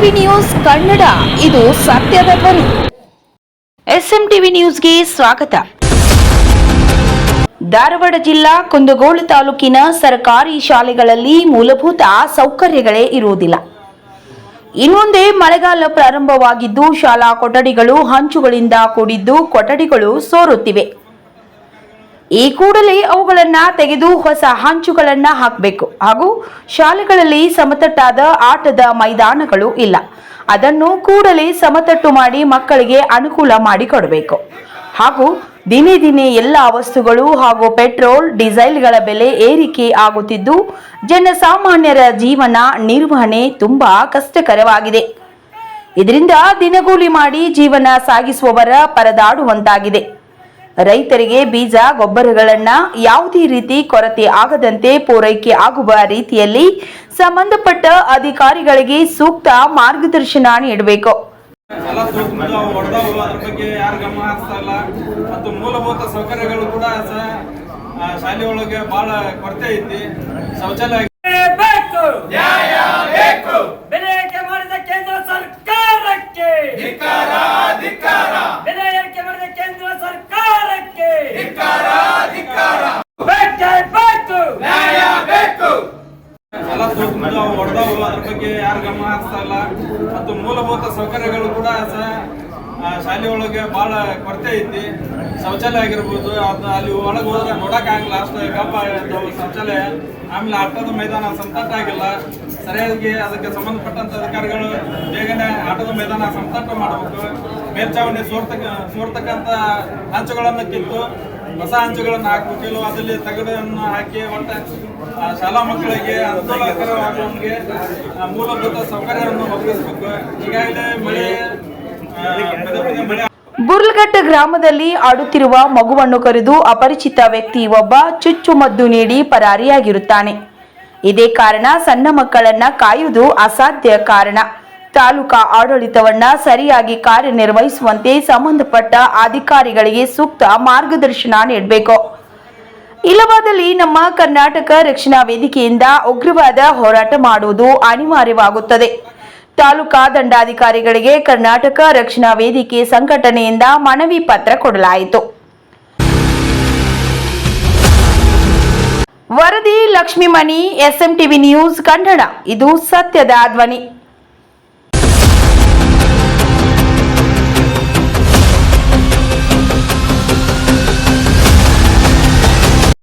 TV news Kannada, ಇದು ಸತ್ಯದ ಧ್ವನಿ. ಟಿವಿ ನ್ಯೂಸ್ಗೆ ಸ್ವಾಗತ. ಧಾರವಾಡ ಜಿಲ್ಲಾ ಕುಂದಗೋಳ ತಾಲೂಕಿನ ಸರ್ಕಾರಿ ಶಾಲೆಗಳಲ್ಲಿ ಮೂಲಭೂತ ಸೌಕರ್ಯಗಳೇ ಇರುವುದಿಲ್ಲ. ಇನ್ನೊಂದೇ ಮಳೆಗಾಲ ಪ್ರಾರಂಭವಾಗಿದ್ದು ಶಾಲಾ ಕೊಠಡಿಗಳು ಹಂಚುಗಳಿಂದ ಕೂಡಿದ್ದು ಕೊಠಡಿಗಳು ಸೋರುತ್ತಿವೆ. ಈ ಕೂಡಲೇ ಅವುಗಳನ್ನು ತೆಗೆದು ಹೊಸ ಹಂಚುಗಳನ್ನ ಹಾಕಬೇಕು. ಹಾಗೂ ಶಾಲೆಗಳಲ್ಲಿ ಸಮತಟ್ಟಾದ ಆಟದ ಮೈದಾನಗಳು ಇಲ್ಲ. ಅದನ್ನು ಕೂಡಲೇ ಸಮತಟ್ಟು ಮಾಡಿ ಮಕ್ಕಳಿಗೆ ಅನುಕೂಲ ಮಾಡಿಕೊಡಬೇಕು. ಹಾಗೂ ದಿನೇ ದಿನೇ ಎಲ್ಲ ವಸ್ತುಗಳು ಹಾಗೂ ಪೆಟ್ರೋಲ್ ಡೀಸೆಲ್ಗಳ ಬೆಲೆ ಏರಿಕೆ ಆಗುತ್ತಿದ್ದು ಜನಸಾಮಾನ್ಯರ ಜೀವನ ನಿರ್ವಹಣೆ ತುಂಬಾ ಕಷ್ಟಕರವಾಗಿದೆ. ಇದರಿಂದ ದಿನಗೂಲಿ ಮಾಡಿ ಜೀವನ ಸಾಗಿಸುವವರ ಪರದಾಡುವಂತಾಗಿದೆ. ರೈತರಿಗೆ ಬೀಜ ಗೊಬ್ಬರಗಳನ್ನ ಯಾವುದೇ ರೀತಿ ಕೊರತೆ ಆಗದಂತೆ ಪೂರೈಕೆ ಆಗುವ ರೀತಿಯಲ್ಲಿ ಸಂಬಂಧಪಟ್ಟ ಅಧಿಕಾರಿಗಳಿಗೆ ಸೂಕ್ತ ಮಾರ್ಗದರ್ಶನ ನೀಡಬೇಕು. ಮತ್ತು ಮೂಲಭೂತ ಸೌಕರ್ಯಗಳು ಕೂಡ ಶಾಲೆ ಒಳಗೆ ಬಹಳ ಕೊರತೆ ಐತಿ. ಶೌಚಾಲಯ ಬೇಕು, ನ್ಯಾಯ ಬೇಕು. ಬೆಲೆ ಏರಿಕೆ ಮಾಡಿದ ಕೇಂದ್ರ ಸರ್ಕಾರಕ್ಕೆ ಧಿಕ್ಕಾರ, ಧಿಕ್ಕಾರ. ಬೆಲೆ ಏರಿಕೆ ಮಾಡಿದ ಕೇಂದ್ರ ಸರ್ಕಾರಕ್ಕೆ ಧಿಕ್ಕಾರ, ಧಿಕ್ಕಾರ. ಬೇಕೇ ಬೇಕು, ನ್ಯಾಯ ಬೇಕು. ಎಲ್ಲ ಹೊಡೆದವು, ಅದ್ರ ಬಗ್ಗೆ ಯಾರು ಗಮನ ಹರಿಸ್ತಾ ಇಲ್ಲ. ಮತ್ತು ಮೂಲಭೂತ ಸೌಕರ್ಯಗಳು ಕೂಡ ಶಾಲೆ ಒಳಗೆ ಬಹಳ ಕೊರತೆ ಐತಿ. ಶೌಚಾಲಯ ಆಗಿರ್ಬೋದು, ಅದು ಅಲ್ಲಿ ಒಳಗೆ ಹೋದ್ರೆ ನೋಡಕ್ಕಾಗಿಲ್ಲ, ಅಷ್ಟು ಗಬ್ಬ ಶೌಚಾಲಯ. ಆಮೇಲೆ ಆಟದ ಮೈದಾನ ಸಂತಟ್ಟ ಆಗಿಲ್ಲ ಸರಿಯಾಗಿ. ಅದಕ್ಕೆ ಸಂಬಂಧಪಟ್ಟಂತ ಅಧಿಕಾರಿಗಳು ಬೇಗನೆ ಆಟದ ಮೈದಾನ ಸಂತಟ್ಟ ಮಾಡಬೇಕು. ಮೇಲ್ಚಾವಣಿ ಸೋರ್ತಕ್ಕಂಥ ಹಂಚುಗಳನ್ನು ಕಿತ್ತು ಹೊಸ ಹಂಚುಗಳನ್ನು ಹಾಕಬೇಕು. ಇಲ್ಲ ಅದರಲ್ಲಿ ತಗಡನ್ನು ಹಾಕಿ ಒಟ್ಟ ಶಾಲಾ ಮಕ್ಕಳಿಗೆ ಅನುಕೂಲಕರವಾಗುವಂಗೆ ಮೂಲಭೂತ ಸೌಕರ್ಯವನ್ನು ಒದಗಿಸಬೇಕು. ಈಗಾಗಲೇ ಮಳೆ ಬುರ್ಲಘಟ್ಟ ಗ್ರಾಮದಲ್ಲಿ ಆಡುತ್ತಿರುವ ಮಗುವನ್ನು ಕರೆದು ಅಪರಿಚಿತ ವ್ಯಕ್ತಿ ಒಬ್ಬ ಚುಚ್ಚುಮದ್ದು ನೀಡಿ ಪರಾರಿಯಾಗಿರುತ್ತಾನೆ. ಇದೇ ಕಾರಣ ಸಣ್ಣ ಮಕ್ಕಳನ್ನ ಕಾಯುವುದು ಅಸಾಧ್ಯ ಕಾರಣ. ತಾಲೂಕಾ ಆಡಳಿತವನ್ನ ಸರಿಯಾಗಿ ಕಾರ್ಯನಿರ್ವಹಿಸುವಂತೆ ಸಂಬಂಧಪಟ್ಟ ಅಧಿಕಾರಿಗಳಿಗೆ ಸೂಕ್ತ ಮಾರ್ಗದರ್ಶನ ನೀಡಬೇಕು. ಇಲ್ಲವಾದಲ್ಲಿ ನಮ್ಮ ಕರ್ನಾಟಕ ರಕ್ಷಣಾ ವೇದಿಕೆಯಿಂದ ಉಗ್ರವಾದ ಹೋರಾಟ ಮಾಡುವುದು ಅನಿವಾರ್ಯವಾಗುತ್ತದೆ. ತಾಲೂಕಾ ದಂಡಾಧಿಕಾರಿಗಳಿಗೆ ಕರ್ನಾಟಕ ರಕ್ಷಣಾ ವೇದಿಕೆ ಸಂಘಟನೆಯಿಂದ ಮನವಿ ಪತ್ರ ಕೊಡಲಾಯಿತು. ವರದಿ ಲಕ್ಷ್ಮೀಮಣಿ, ಟಿವಿ ನ್ಯೂಸ್ ಕನ್ನಡ, ಇದು ಸತ್ಯದ ಧ್ವನಿ.